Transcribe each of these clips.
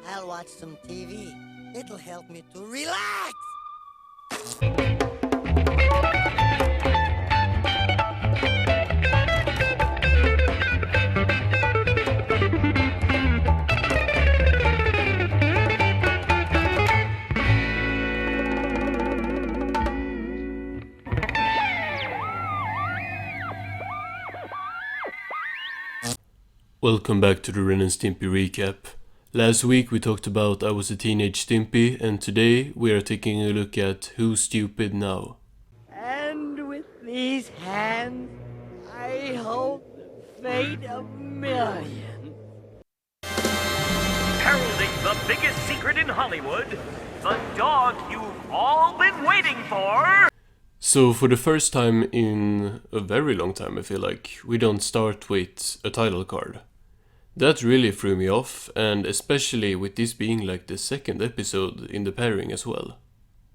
I'll watch some TV. It'll help me to relax. Welcome back to the Ren and Stimpy recap. Last week we talked about I Was a Teenage Stimpy, and today we are taking a look at Who's Stupid Now. And with these hands, I hold the fate of millions. Heralding the biggest secret in Hollywood, the dog you've all been waiting for! So for the first time in a very long time, I feel like, we don't start with a title card. That really threw me off, and especially with this being like the second episode in the pairing as well.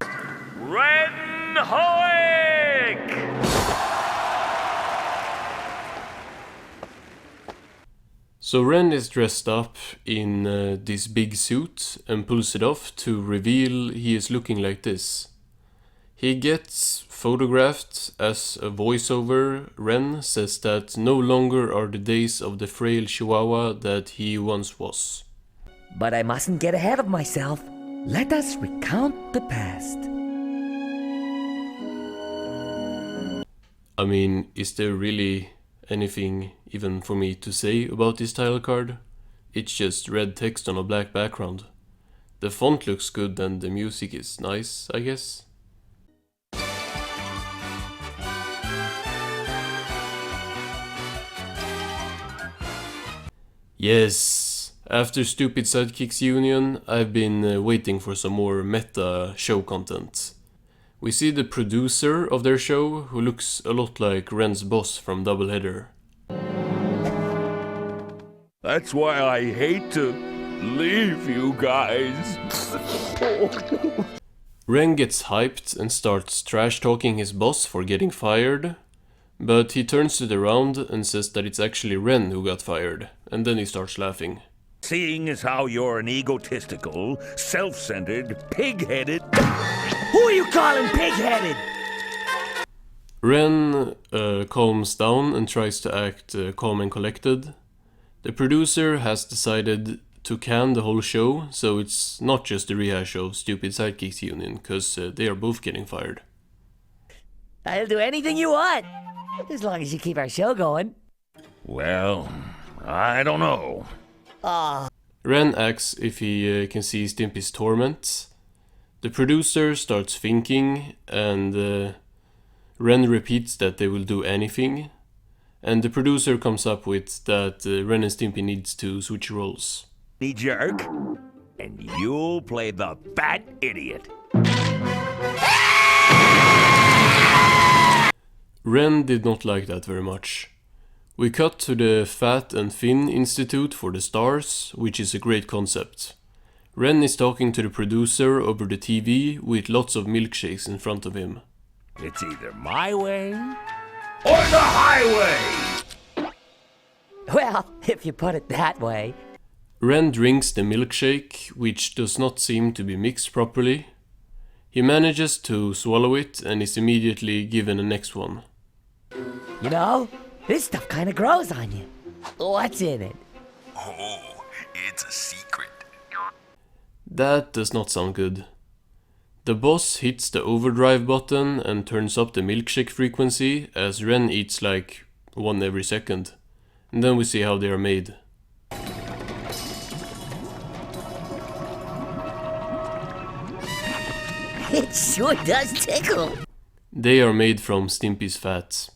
Ren Hoig! So Ren is dressed up in this big suit and pulls it off to reveal he is looking like this. He gets photographed as a voiceover. Ren says that no longer are the days of the frail chihuahua that he once was. But I mustn't get ahead of myself. Let us recount the past. I mean, is there really anything even for me to say about this title card? It's just red text on a black background. The font looks good and the music is nice, I guess. Yes, after Stupid Sidekicks Union, I've been waiting for some more meta show content. We see the producer of their show, who looks a lot like Ren's boss from Doubleheader. That's why I hate to leave you guys. Ren gets hyped and starts trash-talking his boss for getting fired, but he turns it around and says that it's actually Ren who got fired, and then he starts laughing. Seeing as how you're an egotistical, self-centered, pig-headed... Who are you calling pig-headed? Ren calms down and tries to act calm and collected. The producer has decided to can the whole show, so it's not just a rehash of Stupid Sidekicks Union, cause they are both getting fired. I'll do anything you want, as long as you keep our show going. Well, I don't know. Ren asks if he can see Stimpy's torment. The producer starts thinking, and Ren repeats that they will do anything. And the producer comes up with that Ren and Stimpy needs to switch roles. Jerk, and you'll play the fat idiot. Ren did not like that very much. We cut to the Fat and Thin Institute for the Stars, which is a great concept. Ren is talking to the producer over the TV with lots of milkshakes in front of him. It's either my way or the highway! Well, if you put it that way. Ren drinks the milkshake, which does not seem to be mixed properly. He manages to swallow it and is immediately given the next one. You know, this stuff kind of grows on you. What's in it? Oh, it's a secret. That does not sound good. The boss hits the overdrive button and turns up the milkshake frequency as Ren eats like one every second. And then we see how they are made. It sure does tickle. They are made from Stimpy's fat.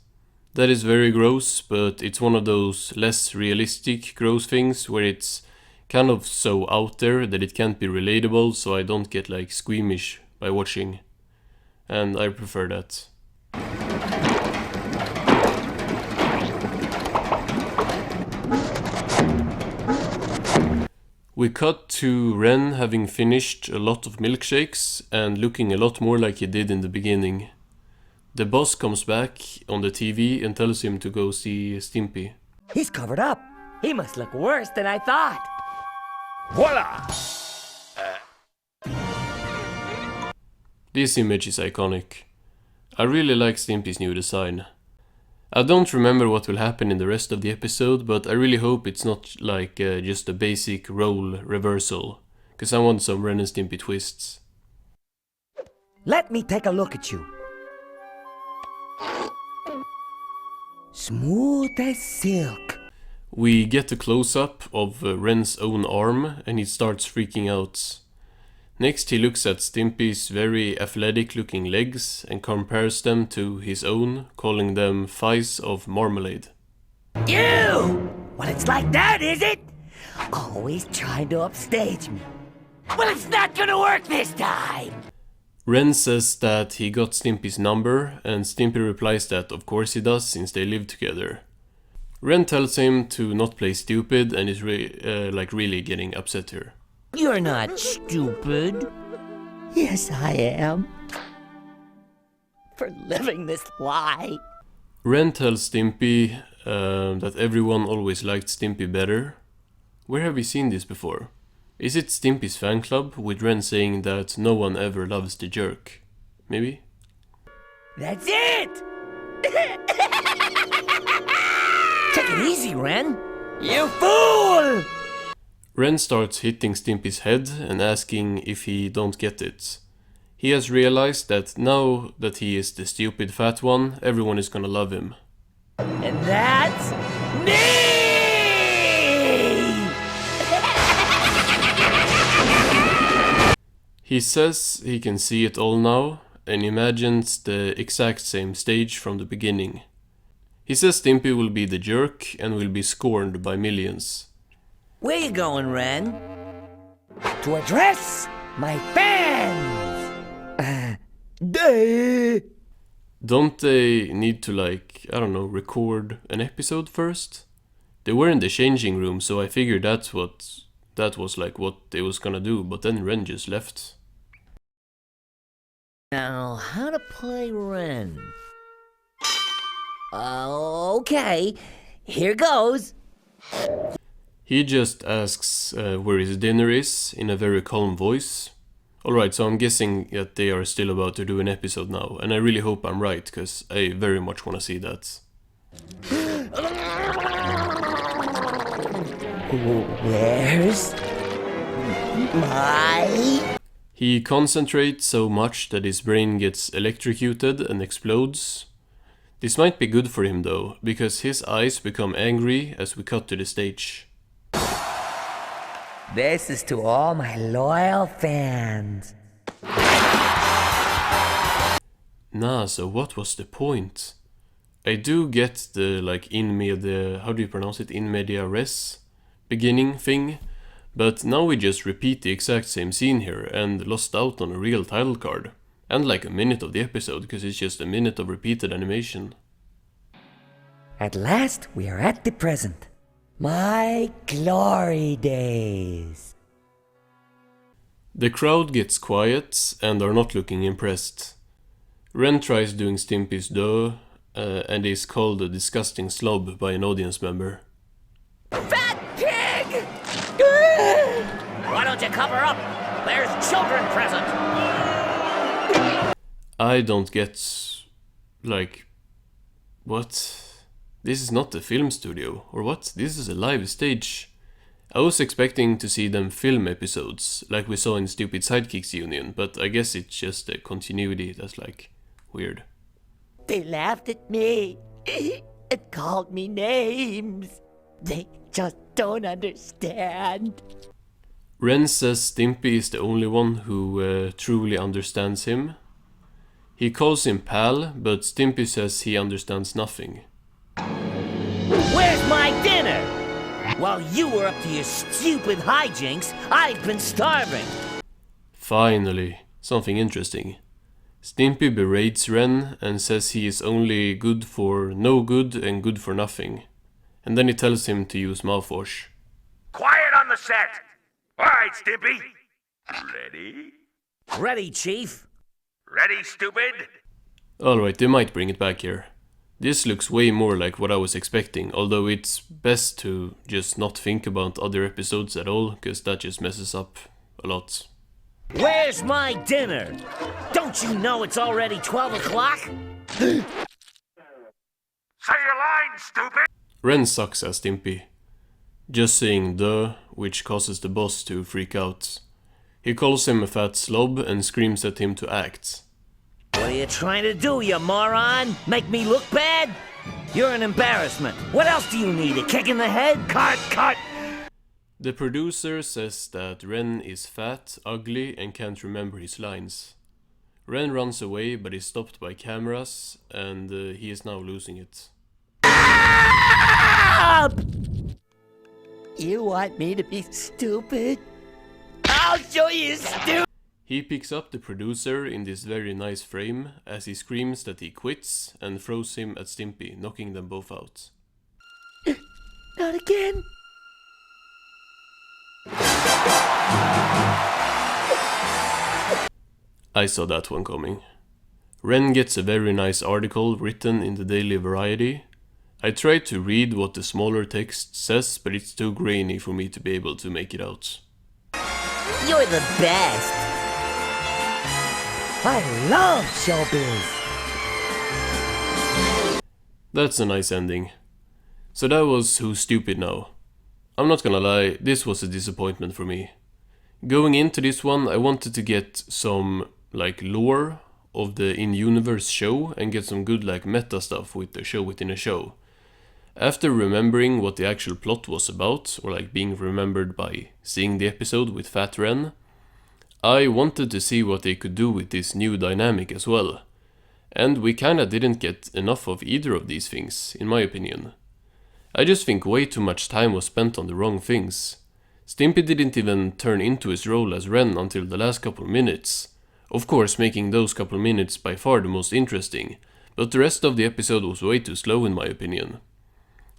That is very gross, but it's one of those less realistic gross things where it's kind of so out there that it can't be relatable, so I don't get like squeamish by watching. And I prefer that. We cut to Ren having finished a lot of milkshakes and looking a lot more like he did in the beginning. The boss comes back on the TV and tells him to go see Stimpy. He's covered up. He must look worse than I thought. Voila! This image is iconic. I really like Stimpy's new design. I don't remember what will happen in the rest of the episode, but I really hope it's not like just a basic role reversal, cause I want some Ren and Stimpy twists. Let me take a look at you. Smooth as silk. We get a close-up of Ren's own arm and he starts freaking out. Next he looks at Stimpy's very athletic looking legs and compares them to his own, calling them thighs of marmalade. You! Well, it's like that, is it? Always trying to upstage me. Well, it's not gonna work this time! Ren says that he got Stimpy's number and Stimpy replies that of course he does since they live together. Ren tells him to not play stupid and is really getting upset here. You're not stupid. Yes, I am. For living this lie. Ren tells Stimpy that everyone always liked Stimpy better. Where have we seen this before? Is it Stimpy's fan club with Ren saying that no one ever loves the jerk? Maybe? That's it! Take it easy, Ren. You fool! Ren starts hitting Stimpy's head and asking if he don't get it. He has realized that now that he is the stupid fat one, everyone is gonna love him. And that's me! He says he can see it all now and imagines the exact same stage from the beginning. He says Stimpy will be the jerk and will be scorned by millions. Where you going, Ren? To address my fans! Don't they need to record an episode first? They were in the changing room, so I figured that was what they was gonna do, but then Ren just left. Now, how to play Ren? Okay, here goes. He just asks where his dinner is in a very calm voice. Alright, so I'm guessing that they are still about to do an episode now, and I really hope I'm right, because I very much want to see that. Where's my... He concentrates so much that his brain gets electrocuted and explodes. This might be good for him though, because his eyes become angry as we cut to the stage. This is to all my loyal fans. Nah, so what was the point? I do get the in media, how do you pronounce it, in media res beginning thing, but now we just repeat the exact same scene here and lost out on a real title card. And like a minute of the episode, because it's just a minute of repeated animation. At last, we are at the present. My glory days. The crowd gets quiet and are not looking impressed. Ren tries doing Stimpy's duh and is called a disgusting slob by an audience member. Fat pig! Why don't you cover up? There's children present. I don't get... what? This is not a film studio, or what? This is a live stage. I was expecting to see them film episodes, like we saw in Stupid Sidekicks Union, but I guess it's just a continuity that's weird. They laughed at me and called me names. They just don't understand. Ren says Stimpy is the only one who truly understands him. He calls him pal, but Stimpy says he understands nothing. Where's my dinner? While you were up to your stupid hijinks, I've been starving. Finally, something interesting. Stimpy berates Ren and says he is only good for no good and good for nothing. And then he tells him to use mouthwash. Quiet on the set! Alright, Stimpy. Ready? Ready, Chief. Ready, stupid? Alright, they might bring it back here. This looks way more like what I was expecting, although it's best to just not think about other episodes at all, because that just messes up a lot. Where's my dinner? Don't you know it's already 12 o'clock? Say your line, stupid! Ren sucks as Stimpy. Just saying "duh," which causes the boss to freak out. He calls him a fat slob and screams at him to act. What are you trying to do, you moron? Make me look bad? You're an embarrassment. What else do you need? A kick in the head? Cut! The producer says that Ren is fat, ugly, and can't remember his lines. Ren runs away, but is stopped by cameras, and he is now losing it. You want me to be stupid? I'll show you stupid! He picks up the producer in this very nice frame as he screams that he quits and throws him at Stimpy, knocking them both out. Not again! I saw that one coming. Ren gets a very nice article written in the Daily Variety. I tried to read what the smaller text says, but it's too grainy for me to be able to make it out. You're the best! I love showbiz! That's a nice ending. So that was Who's Stupid Now. I'm not gonna lie, this was a disappointment for me. Going into this one, I wanted to get some, lore of the in-universe show and get some good, meta stuff with the show within a show. After remembering what the actual plot was about, or being remembered by seeing the episode with Fat Ren, I wanted to see what they could do with this new dynamic as well. And we kinda didn't get enough of either of these things, in my opinion. I just think way too much time was spent on the wrong things. Stimpy didn't even turn into his role as Ren until the last couple minutes. Of course, making those couple minutes by far the most interesting, but the rest of the episode was way too slow in my opinion.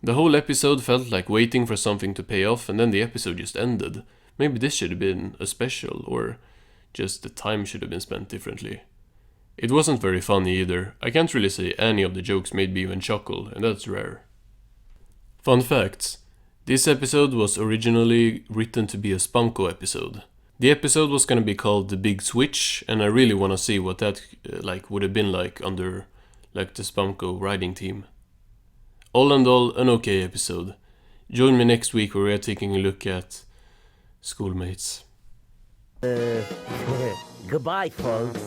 The whole episode felt like waiting for something to pay off and then the episode just ended. Maybe this should have been a special, or just the time should have been spent differently. It wasn't very funny either. I can't really say any of the jokes made me even chuckle, and that's rare. Fun facts. This episode was originally written to be a Spunko episode. The episode was gonna be called The Big Switch, and I really wanna see what that would have been like under the Spunko writing team. All in all, an okay episode. Join me next week where we are taking a look at Schoolmates. Goodbye, folks.